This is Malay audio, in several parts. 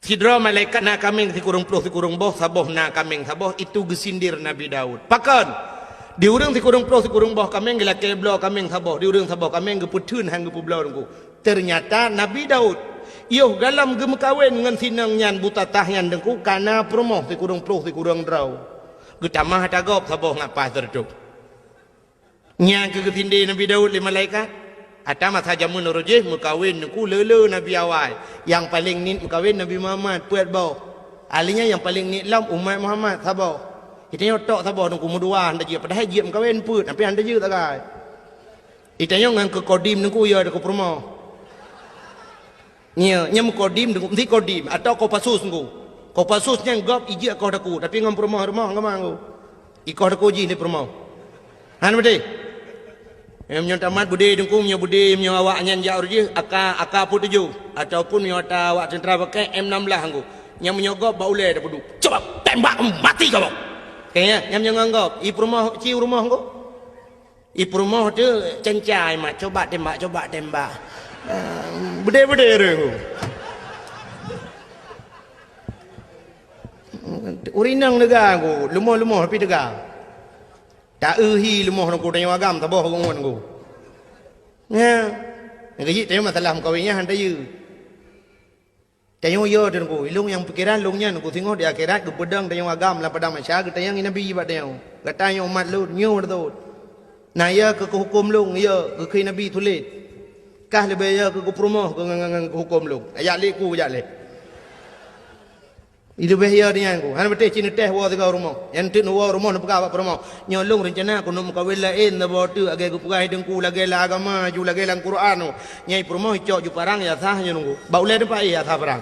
Sidra malaikat nak kaming si kurung boh saboh nak kaming saboh itu gesindir Nabi Daud. Pakan di urang si kurung boh kaming gila keblo kaming saboh di urang saboh kaming geputun hang gepublo nunggu. Ternyata Nabi Daud yo galam gemekawin dengan sinang nyan buta tahyan dengku kana promoh si kurung drau. Getamah tagap saboh ngapa tertuk. Nya kegesindir Nabi Daud li malaikat. Atama saja menurujih mukawin ku lele Nabi awal. Yang paling nit mukawin Nabi Muhammad puat bau. Alinya yang paling nit lam umat Muhammad sabau. Itanya tok sabau nungku mudua anda je padahal je mukawin put tapi anda je tak kai. Itanya ngan ke kodim nungku ya deku promo. Nya mukodim nungku mesti kodim atau ko pasus nungku. Ko pasus nya gop iji ko deku tapi ngam promo rumah ngamang. Iko deku ji ni promo. Han bede. Yang tamat budi dengku punya budi punya awak nyan jauh je aka pun tuju ataupun punya awak tentera pakai M16 angku yang menyogop baulai dah peduk coba tembak mati kau kayaknya yang menganggap i rumah ciu rumah angku i rumah tu cencai mak coba tembak budi rengku urinang negara angku lumah tapi negara tak hi lemah nunggu tanya agam tak boh ngungun nunggu. Ya, ngaji tanya masalah mukawinnya hantar you. Tanya yo nunggu, ilung yang pikiran lungnya nunggu tengok di akhirat kepedang tanya agam lah padang masyarakat tanya nabi bat tanya. Katanya umat lu nyu tu. Nah ya ke hukum lung ya ke nabi tulis. Kah lebih ya ke promoh ke hukum lung. Ayat liku ayat lek. Itu bahaya dia aku. Hanya betul cina teh wah tiga rumah. Yang tu wah rumah nak pegang apa rumah. Nyolong rencana aku nak mukawin lain dah bawa tu. Agai aku pegang hidungku lagi lah agama, ju lagi lah Quran. Nyai rumah cok ju parang ya sah nunggu. Baulai depan ya sah parang.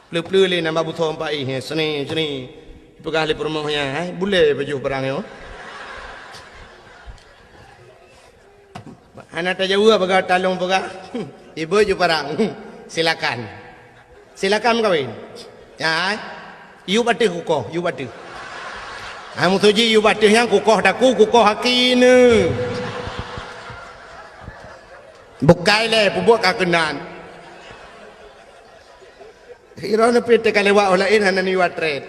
Pleu le nama butuh empat seni. Pegang le rumahnya. Boleh baju parang yo. Anak tak jauh pegang talung pegang. Ibu ju parang. Silakan kawin. Ya. You batih kukoh, you batih. Kamu tuji you batih yang kukoh daku kukoh hakine. Bukai le pubuk kakenan. Irona pete kalewa olain hanan ni watret.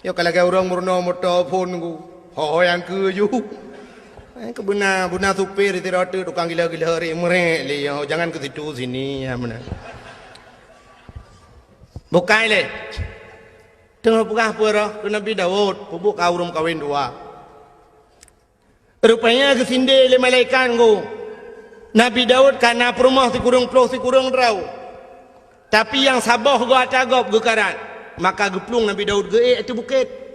Yo kalau kau orang murno motor phone ku. Ho yang ke you. Kebuna supir itu roti tukang gila hari merek le jangan ke situ sini ya mana bukai le tengah pegah pura tu Nabi Daud pubuk kaurum kawin dua rupanya ke sinde le malaikat go Nabi Daud kana perumah si kurung rau tapi yang sabah go atagop ge karat maka geplung Nabi Daud ge itu bukit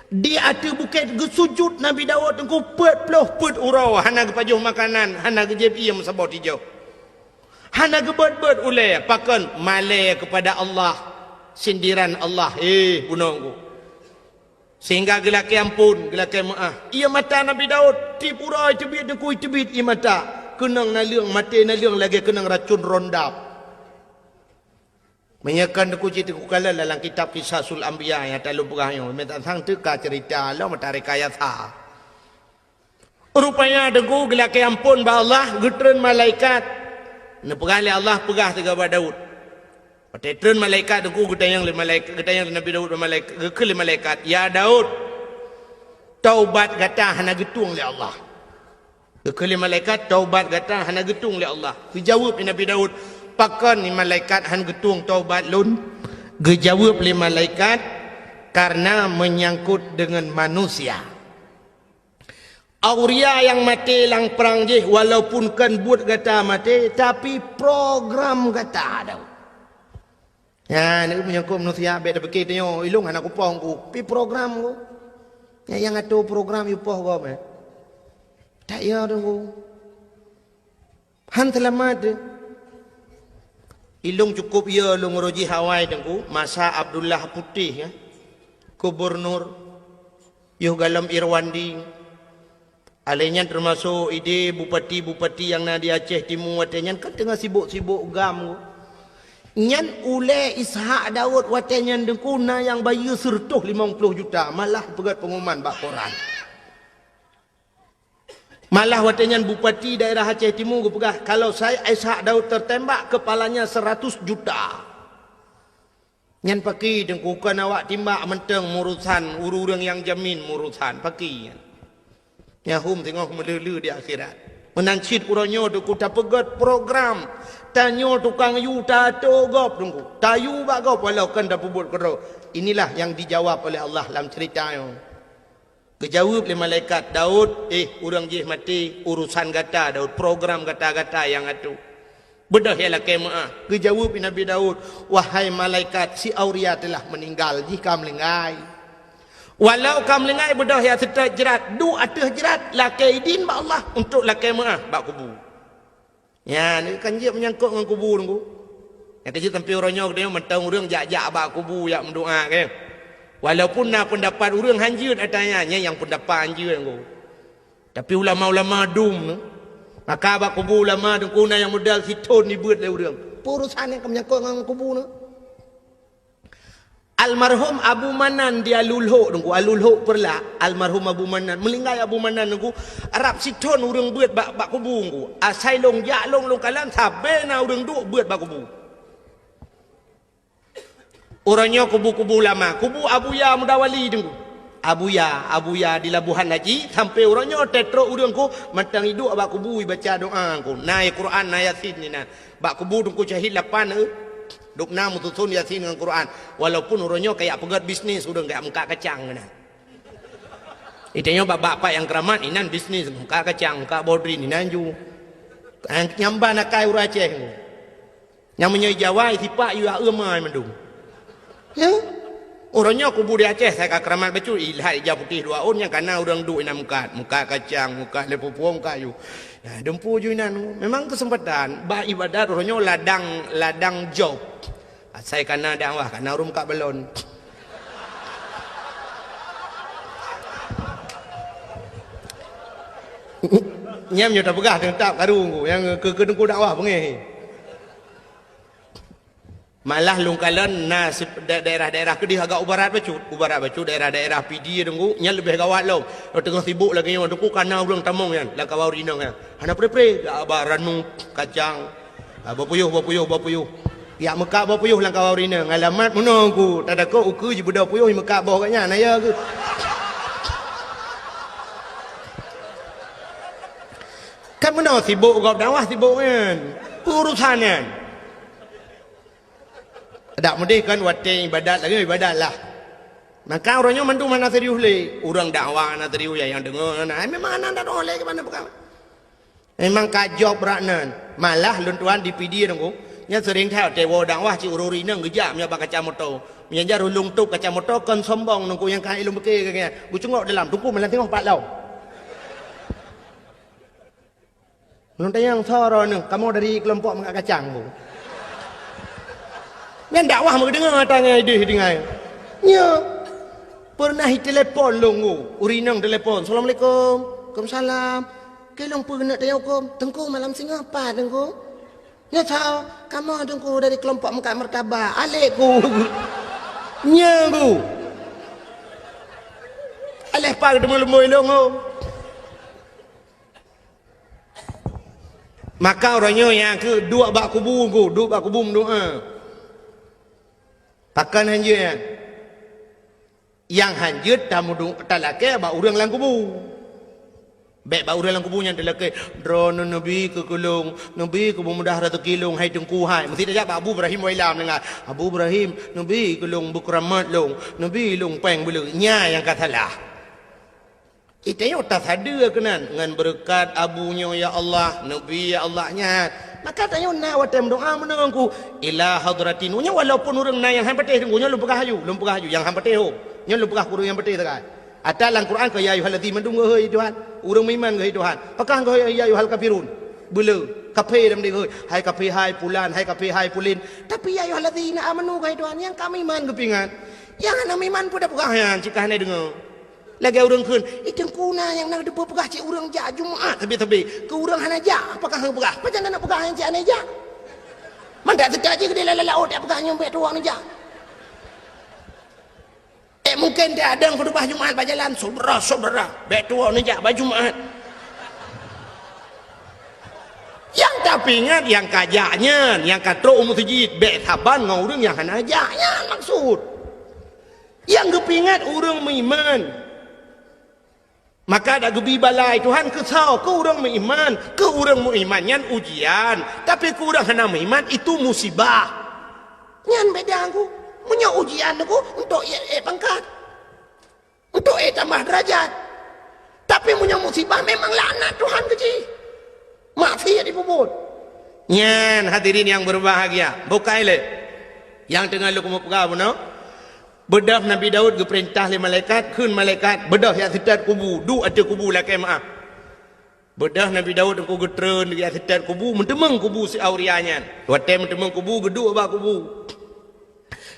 di atas bukit gesujud Nabi Daud engkau put urau hana gepajuh makanan hana gejep iem sabot hijau hana gebet ulai pakan malai kepada Allah sindiran Allah bunongku sehingga gelaki ampun gelaki maaf ia mata Nabi Daud ti pura tebit dekui tebit ia mata kenang naliang mati naliang lagi kenang racun rondap menyakan aku cerita kukala dalam kitab Qisasul Anbiya yang tak lupa yang minta sang teka cerita Allah matarik ayat ha. Rupanya dengku gelaki ampun ba Allah getren malaikat. Nepegah Allah pegah tiga ba Daud. Petren malaikat dengku getayang Nabi Daud malaikat gekil malaikat ya Daud taubat gata hana getung li Allah. Gekil malaikat taubat gata hana getung li Allah. Dijawab Nabi Daud pakan ni malaikat han getung taubat lun gejawab li malaikat karena menyangkut dengan manusia auria yang mati lang perang je walaupun kan buat kata mati tapi program kata ada ya ni menyangkut manusia beda begitu yo ilung anak kupong ku pi program ku yang atu program yu poh go me tak ya tu han selamat ilung cukup ya lung roji Hawaii dengku masa Abdullah Putih ya gubernur yuh galam Irwandi alenya termasuk ide bupati yang di Aceh Timur watenya kan tengah sibuk gam nyan ule Ishak Daud watenya dengku na yang bayu sertuh 50 juta malah pegat pengumuman bak koran Malah watanya bupati daerah Aceh Timur gue pegah, kalau saya Ishak Daud tertembak kepalanya 100 juta. Nyan paki dengku kan awak timbak menteng murusan urang yang jamin murusan paki. Ya hum tengok melulu di akhirat. Menancit uranyo tu ku tak pegat program. Tanyo tukang yu tato gop dengku. Tayu bak gop walau kan dah pubut kero. Inilah yang dijawab oleh Allah dalam cerita yang kejawab oleh malaikat Daud, orang jih mati urusan gata Daud, program gata-gata yang atu. Bedah ialah kemah. Kejawab Nabi Daud, wahai malaikat si Auria telah meninggal jika melengai. Walau kam lengai bedah ya serta jerat, du atah jerat lakai din ba Allah untuk lakai mah bak kubur. Ya ni kan je menyangkut dengan kubur nunggu. Yang kecil tempi orangnya dia mentang urang jak-jak bak kubur yak mendoa ke. Walaupun nak pendapat urang hanjut atanya yang pendapat hanjut nunggu. Tapi ulama-ulama dum maka bak kubur ulama dengku yang modal siton ni beut le urang. Urusan yang menyangkut dengan kubur ni. Almarhum Abu Manan dia lulhuk nunggu alulhuk perla almarhum Abu Manan melinggai Abu Manan nunggu Arab siton urang beut bak kubur nunggu asai long jak long kalan sabena urang duk beut bak kubur. Orangnya kubu-kubu lama, kubu Abu Ya Mudawali nunggu. Abu Ya di Labuhan Haji sampai orangnya tetro urang ku matang hidup bak kubur baca doa ku. Naik Quran na Yasin ni nah. Bak kubur nunggu syahid 8 duk nam mutusun Yasin dengan Quran. Walaupun orangnya kayak pegat bisnis sudah kayak muka kacang nah. Itanya bapak-bapak yang keramat inan bisnis muka kacang, muka bodri ni nanju. Nyamba nak kai ura Aceh. Yang menyai Jawa sipak yu amai mendung. Ya. Orangnya kubur di Aceh saya keramat betul ilhat hijau putih 2 on yang kana orang duk inan muka kacang, muka lepupuang kayu. Ya, dempu juinan memang kesempatan bah ibadat orangnya ladang job. Saya kena dakwah kena rum kat belon. Nyam nyo tak pegah tentap karung yang ke dengku dakwah pengeh. Malah lungkalan nas daerah-daerah kedih agak ubarat bacut daerah-daerah PD dengku nya lebih gawat lo. Tengah sibuk lagi yang dengku kana urang tamong kan la kawau rinang kan. Hana pre-pre baranu kacang. Bapuyuh. Ya Mekah bawa puyuh lang kawau rina ngalamat menunggu tak ada kau uku je budak puyuh Mekah bawa katnya naya ke kan mana sibuk kau dakwah sibuk kan urusan kan tak mudi kan wate ibadat lagi ibadat lah maka orangnya mandu mana serius le orang dakwah na serius yang dengar memang anak tak oleh ke mana bukan memang kajok beraknan malah luntuan di PD dengku nya sering theo tewo dakwah ci ururi nang gejam nya bak kacamoto menjar ulung tup kacamoto kon sombong nungku yang kai ilmu beke kaya bu cungok dalam tungku melang tengok pak lau nun tayang soro nung kamu dari kelompok mengak kacang bu nyan dakwah mau dengar tanya ide dengai nya pernah telepon lungu urinang telepon assalamualaikum waalaikumsalam kelong pernah tayang tengku malam singa apa tengku nya tahu kamu dengku dari kelompok Mekah Mertabah alekku nya bu aleh pak demu longo maka orangnya yang ke dua bak kubu doa pakan hanjut yang hanjut tamu talake bak urang lang kubu baik bau dalam kubunya delake drone nabi ke kulung nabi ke mudah ratu kilung hai tengku hai mesti dia Abu Ibrahim wailam dengar Abu Ibrahim nabi kulung bukramat long nabi long peng bulu nya yang katalah itanya tak ada kenan dengan berkat abunya ya Allah nabi ya Allahnya maka tanya na watem doa menengku ila hadratin nya walaupun urang na yang hampateh tengkunya lumpah hayu yang hampateh nya lumpah kurang yang pateh tak ada dalam Quran ke ya ayyuhallazina amanu hei Tuhan urang iman ke Tuhan pakah ke ya ayyuhal kafirun bela kafir dalam dia hai kafir hai pulan hai kafir hai pulin tapi ya ayyuhallazina amanu ke Tuhan yang kami iman kepingan yang anak iman pun dah pegah yang cikah ni dengar lagi urang keun itu kuna yang nak depa pegah cik urang jak Jumaat tebi-tebi ke urang hana jak apakah hang pegah macam nak pegah yang cik ane jak mandak sedar je ke dia laut tak pegah nyampe tuang ni jak mungkin dia ada khutbah Jumaat berjalan saudara baik tua ni jak baju Jumaat Yang tapi ingat yang kajaknya, yang katro masjid taban ngau orang yang hana ajaknya maksud. Yang kepingat orang beriman. Maka ada gebi balai Tuhan kesal ke orang beriman, ke orang beriman yang ujian, tapi ke orang hana beriman itu musibah. Nyan beda aku, punya ujian aku untuk pangkat, untuk tambah derajat. Tapi punya musibah memang laknat Tuhan kecil. Maksiat dipuput. Nyan hadirin yang berbahagia, bukai le. Yang tengah lu kumu pegawai no. Bedah Nabi Daud ke perintah le malaikat, kun malaikat bedah yang setat kubu, du ada kubu lah maaf. Bedah Nabi Daud ku getreun yang setat kubu, mentemeng kubu si aurianya. Dua tem mentemeng kubu, gedu ba kubu.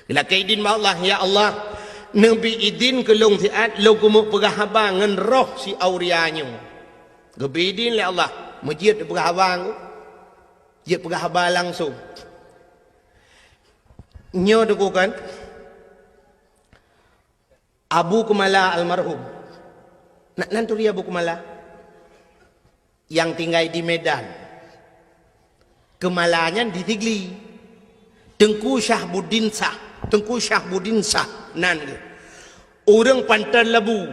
Bila kaidin ma Allah, ya Allah, Nabi idin ke long siat lo kumu pegah haba ngan roh si aurianya. Gebidin le Allah, masjid pegah haba, dia pegah haba langsung. Nyo deku kan Abu Kumala almarhum. Nanti Abu Kumala yang tinggal di Medan. Kemalanya di Tigli. Tengku Syahbuddin Sah. Tengku Syahbuddin Sah. Nan. Orang Pantai Labu.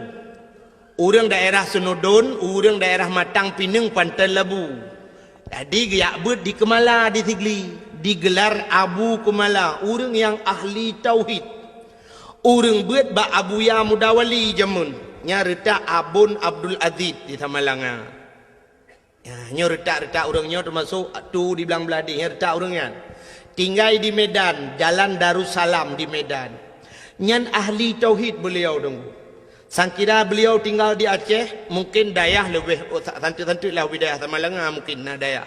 Orang daerah Senodon, orang daerah Matang Pinang Pantai Labu. Jadi giak ber di Kemala di Tigli. Digelar Abu Kumala. Orang yang ahli tauhid. Orang buat ba Abuya Mudawali jamun. Nya retak Abun Abdul Aziz di Tamalanga. Ya, nya retak orangnya termasuk tu di belang beladi, nya retak orangnya. Tinggal di Medan, Jalan Darussalam di Medan. Nyan ahli tauhid beliau dong. Sangkira beliau tinggal di Aceh, mungkin dayah lebih tentu lah wilayah Tamalanga mungkin nah dayah.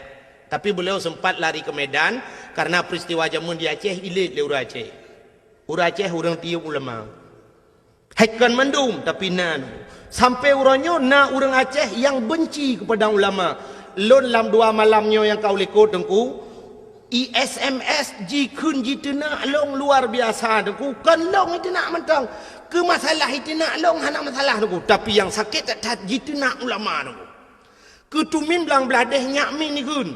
Tapi beliau sempat lari ke Medan karena peristiwa jamun di Aceh ilit le urang Aceh. Urang Aceh orang tiup ulama. Haikan mandum tapi nan. Sampai orangnya na orang Aceh yang benci kepada ulama. Lon lam dua malamnya yang kau lekot dengku. ISMS jikun jitena long luar biasa dengku. Kan long itu nak mentang. Ke masalah itu nak long hana masalah dengku. Tapi yang sakit tak jitena ulama dengku. Ketumin belang beladeh nyakmin ni kun.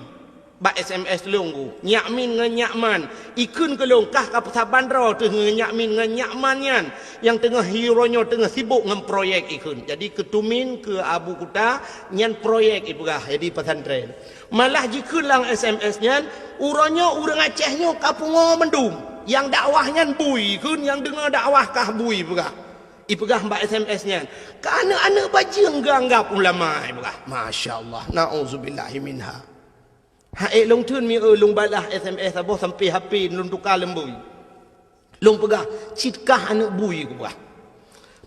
Ba SMS longgu nyakmin ngan nyakman ikun ke longkah ka pesaban ro tu nyakmin ngan nyakman yan yang tengah hironyo tengah sibuk ngan proyek ikun jadi ketumin ke Abu Kuta nyan proyek ibugah jadi pesantren malah jikun lang SMS nyan uronyo urang Acehnya kapungo mendum yang dakwahnya bui kun yang dengar dakwah kah bui ibugah ibugah mbak SMS nyan ka anak-anak bajing ganggap ulama ibugah masyaallah nauzubillahi minha. Haik long tun mi long balah SMS aboh sampai HP long tukar lembui. Long pegah citkah anak bui ku bah.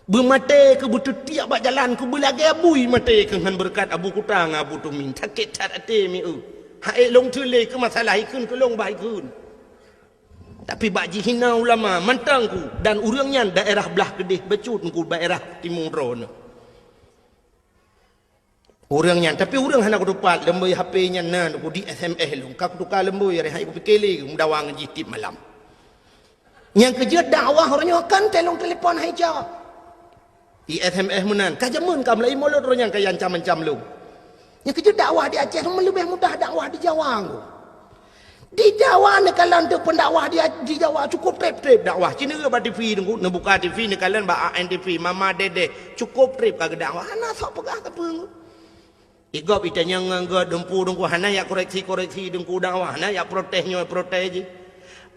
Bermate ke butuh tiap bak jalan ku belagi bui mate ke ngan berkat Abu Kuta ngah Abu Tumin sakit tat ate mi haik long tun le ke masalah ikun ke long bah ikun. Tapi bak hina ulama mantang ku dan urangnya daerah belah Kedih becut ku daerah Timur Ron. Orangnya tapi orang hendak kudupat lembui HP-nya nan ku di SMS lu kak tukar lembui hari hai ku pikeli mudawang jitip malam. Yang kerja dakwah orangnya kan telefon hai jawab. Di SMS menan kajamun kam lai molot orangnya kaya ancam-ancam lu. Yang kerja dakwah di Aceh lebih mudah dakwah di Jawa. Di Jawa ni kalian tu pendakwah di Jawa cukup trip dakwah. Cina ke ba TV nunggu nak buka TV ni kalian ba ANTV Mama Dede cukup trip kagak dakwah. Ana sok pegah ke peng. Igop itanya ngangga dempu dengku hana ya koreksi dengku dakwah hana ya protes je.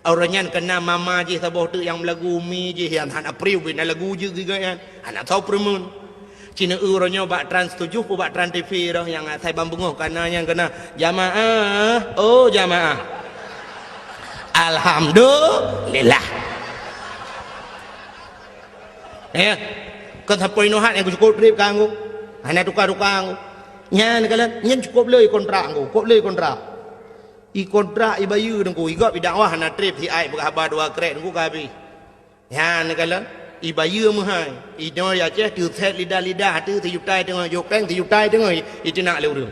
Orangnya kena mama je saboh tu yang lagu mi je yang hana priu bina lagu je juga yan. Hana tahu premun. Cina orangnya bak Trans 7 pu bak Trans TV dah yang saya bambungoh karena yang kena jamaah. Oh jamaah. Alhamdulillah. Kau sampai nohat yang cukup trip kanggu. Hana tukar-tukar nyan kalian nyan cukup le kontrak aku cukup le kontrak i kontrak i bayu dengku igap i dakwah na trip si ai berhabar dua krek dengku ka habis nyan kalian i bayu mahai i no ya Aceh tu set lidah tu yutai tengah yopeng tu yutai tengah i nak le urang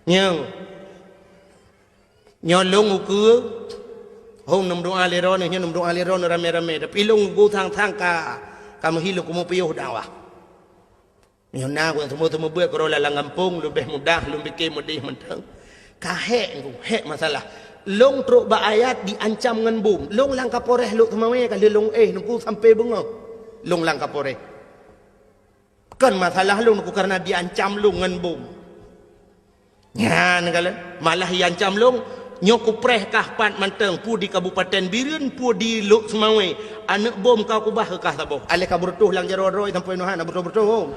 nyan long uku hong nom doa le ron nyan nom doa le ron rame-rame tapi long go thang ka kamu hilang kamu piyuh dakwah Yang nak yang semua buat kalau lalang kampung lebih mudah, lebih mudih mentang. Kahek tu, hek masalah. Long teruk ba ayat diancam dengan bom. Long lang kaporeh luk semai kalau long nunggu sampai bunga. Long lang kaporeh. Kan masalah long nunggu karena diancam long dengan bom. Ya, negala malah diancam long nyoku preh kah pat manteng pu di Kabupaten Biren pu di Luk Semawai anak bom kau kubah ke kah taboh ale kaburtuh lang jaro-roi sampai nohan betul-betul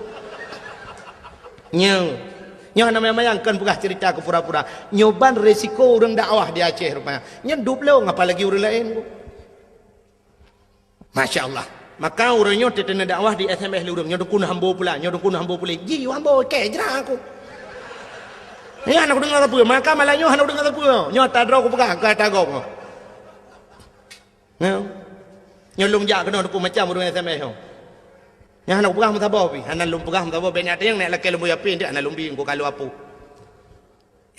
nyo namanya mayangkan pugah cerita ke pura-pura nyoban resiko orang dakwah di Aceh rupanya nyedup lo apalagi orang lain Masya Allah maka orang nyo tetena dakwah di SMS lurung nyo dukun hambo pula ji hambo ke jerang aku ni anak dengar apa maka malah nyo anak dengar apa nyo tadro aku pegang kata gop nyo lung jak kena dukun macam orang SMS ho nyo anak pegang mutabau pi anak lung pegang mutabau ben ada yang nak lakai lembu api dia anak lumbi ko kalau apa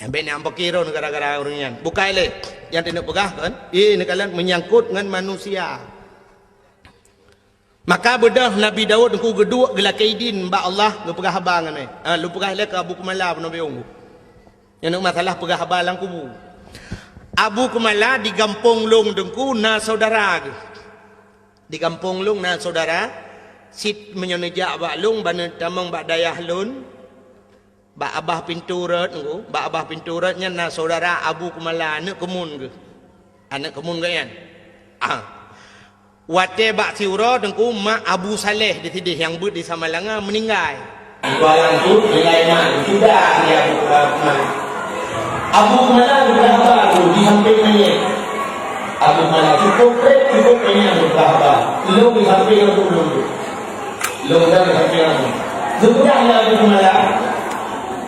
yang ben ampak kira gara-gara orang yang bukai le yang tidak pegang kan ini kalian menyangkut dengan manusia maka bedah Nabi Daud ku geduk gelakaidin mbak Allah lu pegang habang ni lu pegang le ke Abu Kumala Nabi Ungu yang nak masalah pegah habalang kubu Abu Kumala di Gampong Long dengku na saudara di Gampong Long na saudara sit menyonejak bak long bana tamang bak dayah lun bak abah pinturat ngku bak abah pinturatnya na saudara Abu Kumala anak kemun ke kan wate bak siura dengku mak Abu Saleh di sidih yang but di Samalanga meninggal balang tu nilai mak sudah dia Abu Kumala berapa tu di samping ni Abu Kumala cukup ini berapa lu di samping tu lu dah di samping tu sudahnya Abu Kumala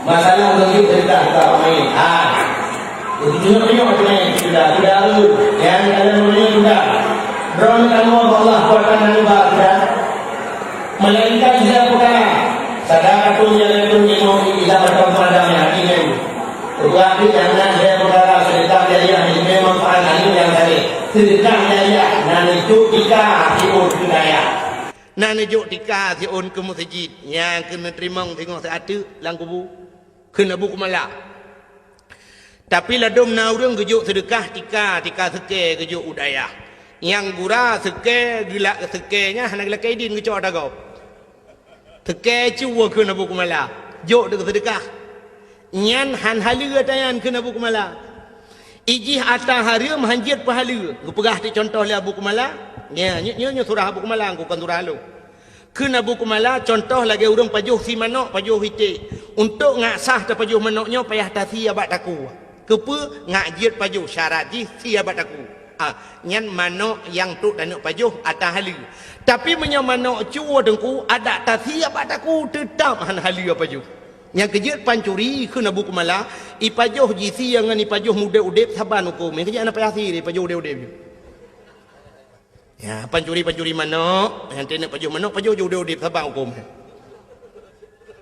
masalah lagi cerita tak main itu punya macam ni sudah lu yang kalian punya sudah drone kamu Allah buatkan anu bahagia melainkan dia bukan sadar tu yang mau tidak bertemu ini Tuhan jangan dia berkata sedekah jariah ini memang pahala yang tadi sedekah jariah nanti juk tika tiun budaya nanti juk tika tiun ke masjid yang kena terima tengok seatu lang kubu kena Abu Kumala tapi ladum naurung kejuk sedekah tika seke kejuk budaya yang gura seke gila sekenya hana gila kaidin kejuk dagau seke cuwa kena Abu Kumala juk dekat sedekah nyan han halia tayan kena Abu Kumala ijih atah haria mhanjit pahala gepegah ti contoh le Abu Kumala nya surah Abu Kumala ku kan surah lu kena Abu Kumala contoh lagi urang pajuh si manok pajuh hiti untuk ngaksah ta pajuh manoknya payah tasi abat aku kepe ngajit pajuh syarat ji si abat aku nyan manok yang tu dan pajuh atah halia tapi menya manok cuwa dengku ada tasi abat aku tetap han halia pajuh yang kejut pancuri ke Abu Kumala ipajoh jisi yang ni ipajoh muda udep saban hukum yang kejut anak payasi dia ipajoh udep ya pancuri manok yang tenek pajoh manok pajoh udep saban hukum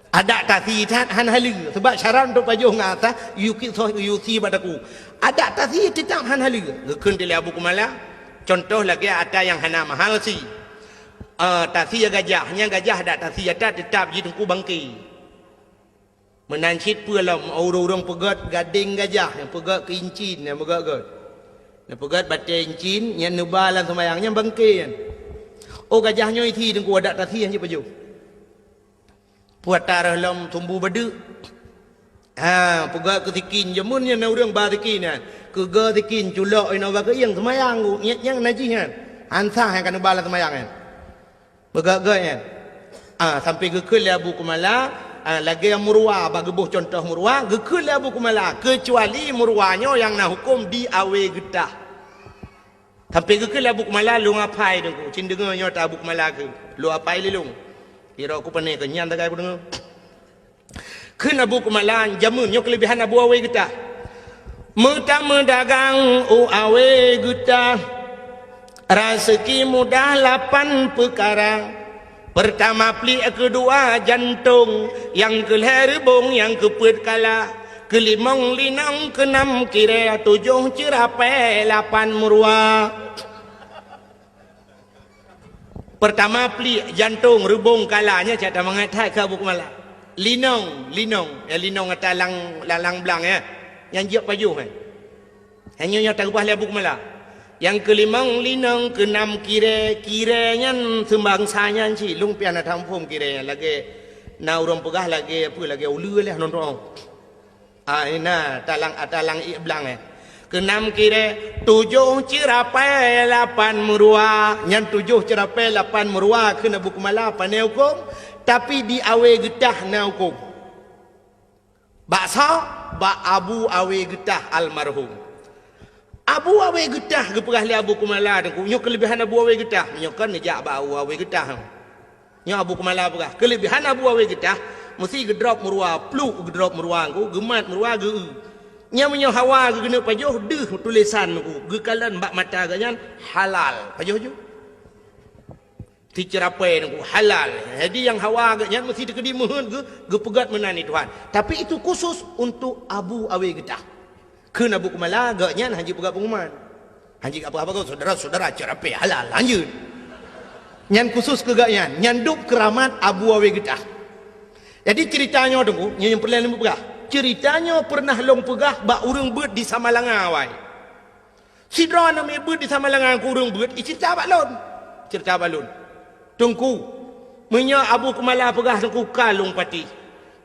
ada tasi han halu sebab syarat untuk pajoh ngata yuki badaku ada tasi tetap han halu gekun dia Abu Kumala contoh lagi ada yang hana mahal si tasi gajahnya gajah ada tasi ada tetap jidungku bangki menancit pulam orang-orang pegat gading gajah yang pegat keincin yang pegat batai incin yang nubalan semayangnya bangkai kan gajahnya itu dengku ada tasi yang pajuh puat tarah lam tumbuh badu pegat ketikin jamunnya na orang batikin kan kega tikin culok ina baga yang semayang ku yang najih kan ansah yang kan nubalan semayang kan pegat kan sampai gekul Abu Kumala lagi yang murwa bagi buh contoh murwa gekul Abu Kumala kecuali murwanya yang nak hukum di awe getah sampai gekul Abu Kumala lu ngapai dengku cin dengarnya tak Abu Kumala ke lu apai lelung kira aku pandai kenyan tak aku dengar kena Abu Kumala jamunnya kelebihan Abu awe getah Mutama dagang awe getah rezeki mudah 8 perkara. Pertama pli, kedua jantung, yang keherbong, yang keput kala, kelimong linang, keenam kira, 7 cerapai, 8 murwa. Pertama pli jantung rebong kalanya, cakap mengatai ke Abu Kumala. Linong, linong atas lang belang ya. Yang jiak pajuh kan. Hanya yang tak ubah lebu kemala. Yang kelimang linong, keenam kiranya sembangsanya ci lung piana tampum kiranya lagi na urang pegah lagi apa lagi ulu lah nonton. Ina talang belang Keenam tujuh cirapai lapan merua. Yang tujuh cirapai lapan merua kena buku mala pandai hukum. Tapi di awe getah na hukum. Baksa ba abu awe getah almarhum. Abu awe getah ke perah li abu kumala dengku. Nyo kelebihan abu awe getah. Nyo kan nejak ba awe getah. Nyo abu kumala perah. Kelebihan abu awe getah mesti gedrop merua, pluk gedrop merua ku, gemat merua ge. Nya menyo hawa ge kena pajuh deh tulisan ku. Ge kalan bak mata ganyan halal. Pajuh ju. Dicerapai ku halal. Jadi yang hawa ganyan mesti dikedi mohon ge pegat menani Tuhan. Tapi itu khusus untuk abu awe getah. Kena abu kumala ganyan haji pegat pengumuman. Haji apa-apa kau saudara-saudara cerapai halal lanjut. Nyan khusus ke ganyan, nyan duk keramat abu awe getah. Jadi ceritanya tunggu, yang pernah lembu pegah. Ceritanya pernah long pegah bak urang beut di Samalanga awai. Sidra nama beut di Samalanga ku urang beut, cerita balon. Cerita balon. Tunggu. Menya abu kumala pegah tunggu kalung pati.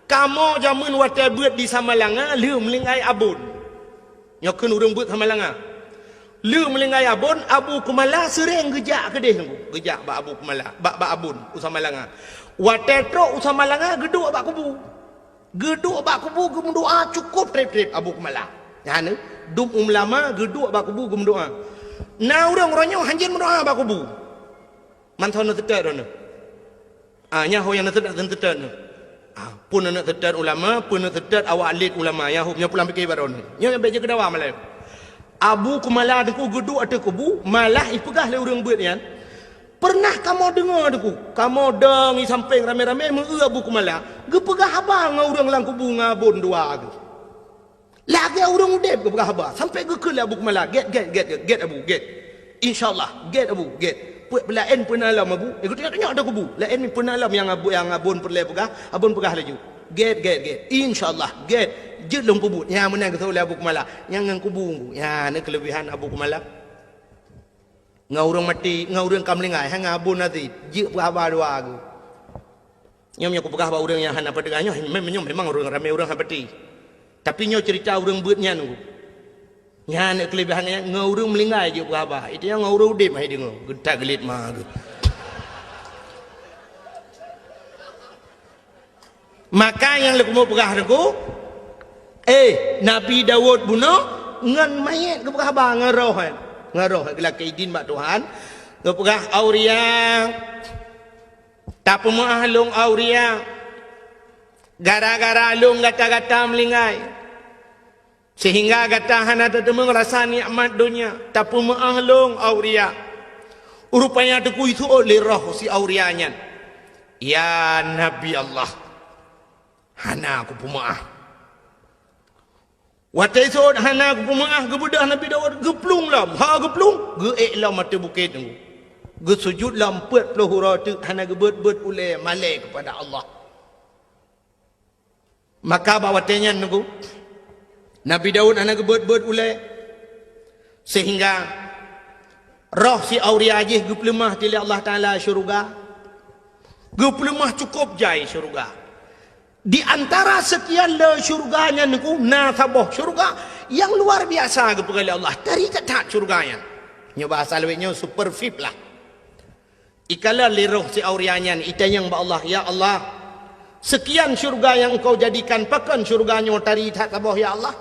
Kamu jamun watai beut di Samalanga leu melingai abun. Nyokeun urang beut Samalanga. Leu melingai abun, abu kumala sering gejak kedeh tunggu. Gejak bak abu kumala, bak abun Samalanga. Watetro usama langa geduk bak kubu. Geduk bak kubu gum doa cukup trip abu kumala. Ya ne, dum lama geduk bak kubu gum doa. Na urang ronyo hanjin doa bak kubu. Manthon tetet dono. Nya ho yang tetet tetet no. Pun nak tetet ulama, pun nak tetet awak alit ulama ya ho nya pulang fikir baron. Nya beje kedawa malai. Abu kumala deku geduk ate kubu, malah ipegah le urang beut yan. Pernah kamu dengar deku? Kamu dengi samping rame-rame mengeu abu kumala. Ge pegah abang urang lang kubu ngabon dua ge. Lagi urang udep ge pegah abang sampai ge ke abu kumala. Get abu get. Insyaallah get abu get. Puak belaen pernah alam abu. Ikut tengok ada kubu. Lain ni pernah alam yang abon perle pegah, abon pegah laju. Get. Insyaallah get. Je long kubu. Yang menang ke abu kumala. Yang ngang kubu. Ya ni kelebihan abu kumala. Ngaurang mati, ngaurang kamlingai, hang abun nanti, je berapa dua aku. Nyom aku pegah urang yang hana pedegahnya, memang urang ramai urang hapati. Tapi nyo cerita urang beutnya nunggu. Nya nak kelebihannya ngaurang melingai je berapa. Itu yang ngaurang udip hai dengo, getak gelit mah. Maka yang leku mau pegah aku, Nabi Daud bunuh ngan mayat ke pegah bang ngarohan. Ngaroh gelak keidin mak Tuhan ngepegah auria tak pemaah long auria gara-gara long gata-gata melingai sehingga gata hana tetemu rasa nikmat dunia tak pemaah long auria rupanya deku itu oleh roh si aurianya ya Nabi Allah hana aku pemaah watai sod hana ku pemaah ke budak Nabi Daud geplung lam geplung ge lam mata bukit tu ge sujud lam 40 huruf tu hana ge bet ulai malai kepada Allah maka bawatenya nunggu Nabi Daud hana ge bet ulai sehingga roh si auria ajih ge pelemah tili Allah Taala syurga ge pelemah cukup jai syurga. Di antara sekian le syurganya niku nasabah syurga yang luar biasa kepada Allah dari ketat syurganya. Nya bahasa lewetnya super VIP lah. Ikala liruh si aurianya ita yang ba Allah ya Allah. Sekian syurga yang engkau jadikan pakan syurganya dari tasabah ya Allah.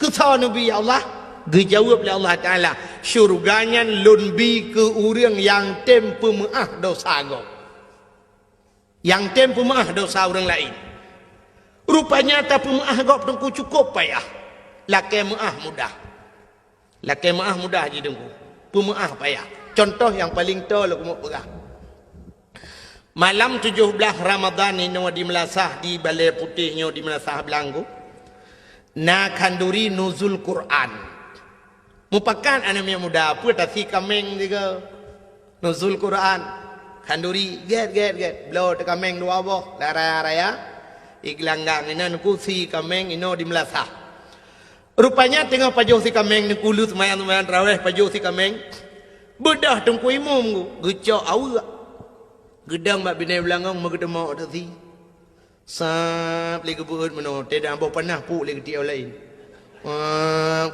Kata Nabi ya Allah, dijawab oleh Allah Taala, syurganya lunbi ke urang yang tempu maah dosa go. Yang tempu maah dosa orang lain. Rupanya tak pemaah gop dengku cukup payah. Laki maah mudah. Laki maah mudah je dengku. Pemaah payah. Contoh yang paling tahu aku mau pegang. Malam 17 Ramadan ini di Melasah di Balai Putihnya di Melasah Belanggu. Na kanduri nuzul Quran. Mupakan anak yang muda apa tasi kameng juga. Nuzul Quran. Kanduri get. Blow te kameng dua boh. Raya. Iklanggang ina nuku si kameng ino di Melasah. Rupanya tengah pajuh si kameng nuku lu semayan raweh pajuh si kameng. Bedah tengku imum ku. Gecok awak. Gedang mak binai belangong magedemok tu si. Sap li kebuut meno tidak ambo panah pu li ketiau lain.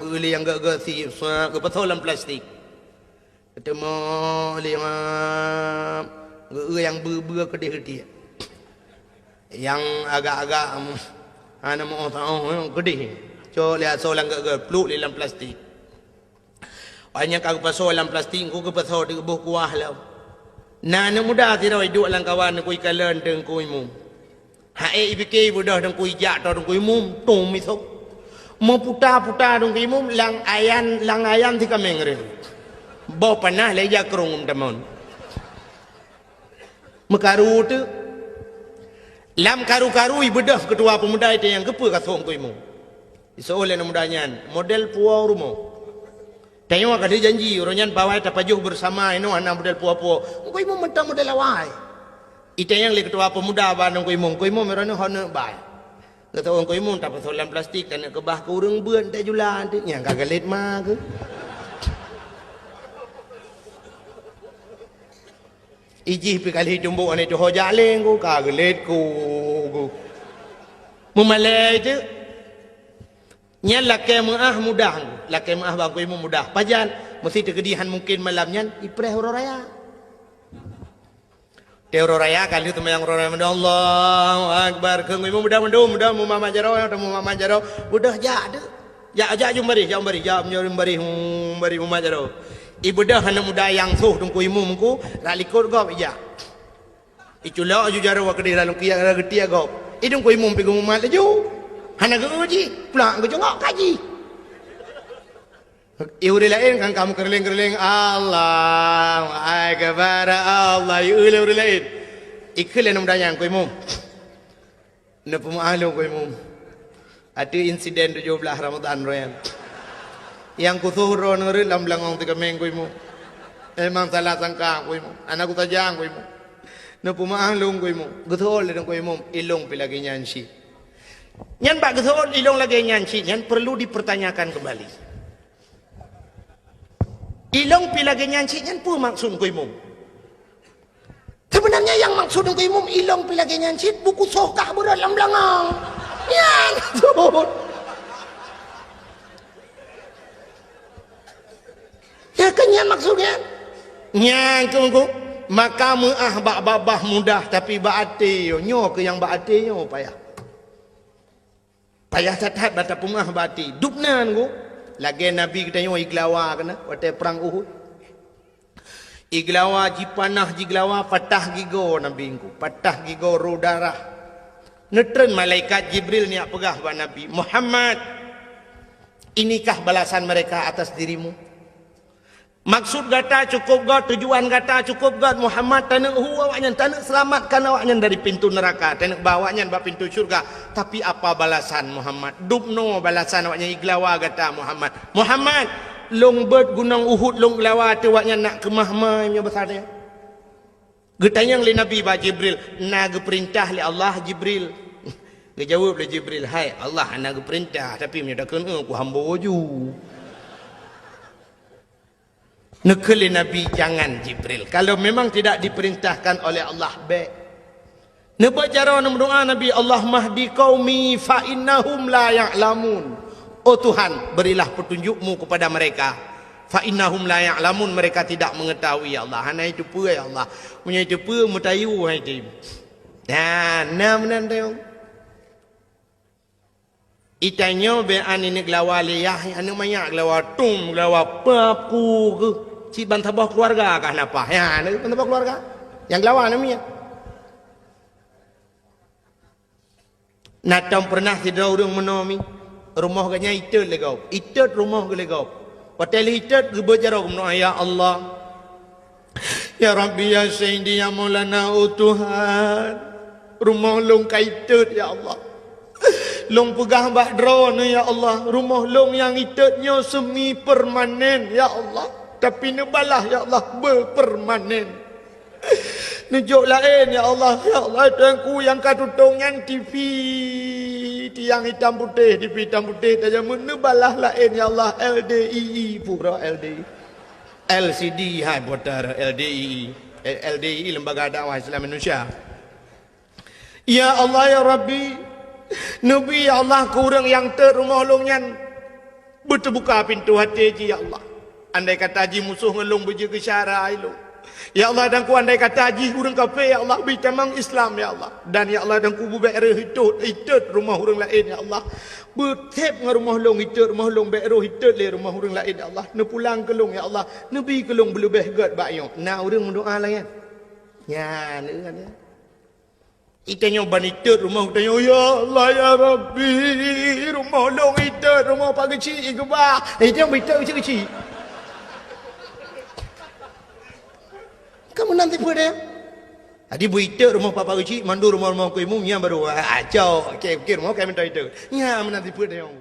Beli yang gak si sap ke patolan plastik. Ketemu li yang ber kedih-kedih. Yang agak-agak ana mau tahu kedih. Co lihat solang gak peluk li dalam plastik. Banyak aku pasal dalam plastik ku ke pasal di kebuh kuah lah. Nana muda tidak hidup lang kawan ku ikalan teng ku imum. Hai ibike budah dong kui jak dong kui mum tum misok mau putar dong kui mum lang ayan ti kameng re bo panah leja kerung tamon mekaru tu lam karu ibedah ketua pemuda itu yang kepe kasong kui mum isoleh mudanya model puau rumo tayong kada janji oronyan bawai tapajuh bersama ino anak model puau kui mum mentang model awai ita yang le ketua pemuda bandung ko imum merano hona bai kata orang ko imum tak pasolan plastik kan ke bah ke urang beun tak julan tu yang kagalet mah ke iji pi kali jumbo ane tu hojaleng ko kagalet ko memalai tu nyal lake muah mudah lake muah bang ko imum mudah pajan mesti tegedihan mungkin malamnya ipreh raya Teoro raya kali itu yang raya Allahu Akbar keung ibu mudah mu mama jaro udah ja jumbari mama jaro ibu dah hana muda yang suh tungku imu muku ralikor gop ija iculo aju jaro wa kedih lalu kia getia gop idung ku imu pigu mama laju hana geuji pulang ke jongok kaji Iuri lain kan kamu kerling Allah Akbar Allah iuri lain ikil yang mudanya ko imum na pumalo ko imum atu insiden 17 Ramadan royan yang kusuhro ngerin lam langong tiga minggu imum emang salah sangka ko imum anak ku tajang ko imum na pumalo ko imum gethol ko imum ilong pilagi nyansi nyan bak gethol ilong lagi nyansi nyan perlu dipertanyakan kembali ilong pilagi nyanci nyan pun maksud ko imum. Sebenarnya yang maksud ko imum ilong pilagi nyanci buku sokah berat dalam belangang. Yan tuh. Ya kan yan maksudnya. Nyan tunggu maka muah babah mudah tapi baate yo nyo ke yang baate nyo payah. Payah tatat bata pumah baati dupnan ko. Lagi Nabi kita nyo iglawa kena waktu perang Uhud. Iglawa jipanah jiglawa patah gigo Nabi ku. Patah gigo ru darah. Netren malaikat Jibril ni pegah ba Nabi. Muhammad, inikah balasan mereka atas dirimu? Maksud gata cukup god, tujuan gata cukup god. Muhammad tanak awaknya, tanak selamatkan awaknya dari pintu neraka, tanak bawanya ba pintu syurga. Tapi apa balasan Muhammad? Dubno balasan awaknya iglawa gata Muhammad. Muhammad, long bird gunung Uhud long lawa tu awaknya nak kemah-mahnya besar dia. Getanyang li Nabi ba Jibril, nak perintah li Allah Jibril. Dia jawab li Jibril, hai Allah nak perintah tapi nya dak kena aku hamba waju. Nekeli Nabi jangan Jibril. Kalau memang tidak diperintahkan oleh Allah baik. Nebacara berdoa Nabi Allah mahdi qaumi fa innahum la ya'lamun. Oh Tuhan, berilah petunjukmu kepada mereka. Fa innahum la ya'lamun, mereka tidak mengetahui ya Allah. Hana itu apa ya Allah? Punya itu apa mutayu hai tim. Dan nam tayong. Itanyo be an ini glawali ya anu maya glawa tum glawa papu ke. Si bantabah keluarga kah napa? Ya, bantabah keluarga. Yang lawan namanya. Natam pernah tidak orang menomi rumah ganya itet legau. Itet rumah ke legau. Hotel itet gebejar aku ya Allah. Ya Rabbi ya Sayyidi ya Maulana oh Tuhan. Rumah long kaitet ya Allah. Long pegah bah drone ya Allah. Rumah long yang itetnya semi permanen ya Allah. Tapi nebalah ya Allah berpermanen. Nunjuk lain ya Allah. Ya Allah tuanku yang katutungnya TV. Tiang hitam putih, TV hitam putih. Tajam menebalah lain ya Allah. LDII pura LDI. LCD hai putar LDII. LDII Lembaga Dakwah Islam Indonesia. Ya Allah ya Rabbi. Nabi ya Allah kurang yang terumah longnya. Berterbuka pintu hati ya Allah. Andai kata haji musuh ngelung berjaga syara ilung. Ya Allah dan ku andai kata haji hurung kafe ya Allah bitamang Islam ya Allah. Dan ya Allah dan ku bubairah hitut rumah hurung lain ya Allah. Bertep dengan rumah long hitut rumah long bairah hitut le rumah hurung lain ya Allah. Ne pulang kelung ya Allah. Nabi kelung belubeh god bayong. Nah hurung doa lah ya. Ya ne kan ya. Kita nyoba hitut rumah kita ya Allah ya Rabbi rumah long hitut rumah pak kecil ke bah. Itu yang hitut kecil-kecil. Kamu nanti pada adi buita rumah papa kecil mandu rumah kuimu yang baru acau okey rumah kami minta itu ya nanti pada yang